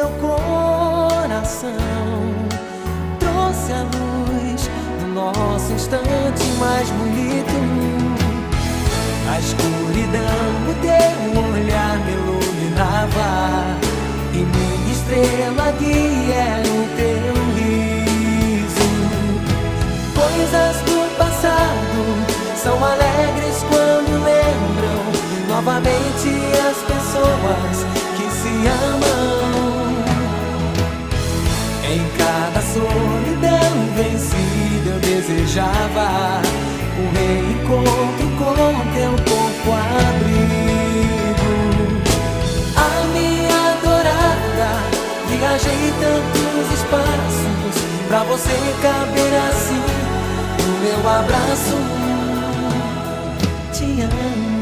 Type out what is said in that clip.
meu coração, trouxe a luz do nosso instante mais bonito. A escuridão, o teu olhar me iluminava, e minha estrela guia era o teu riso. Coisas do passado são alegres quando lembram novamente as pessoas que se amam. Em cada solidão vencida eu desejava um reencontro com teu corpo abrigo. A minha adorada, viajei tantos espaços pra você caber assim no meu abraço. Te amo.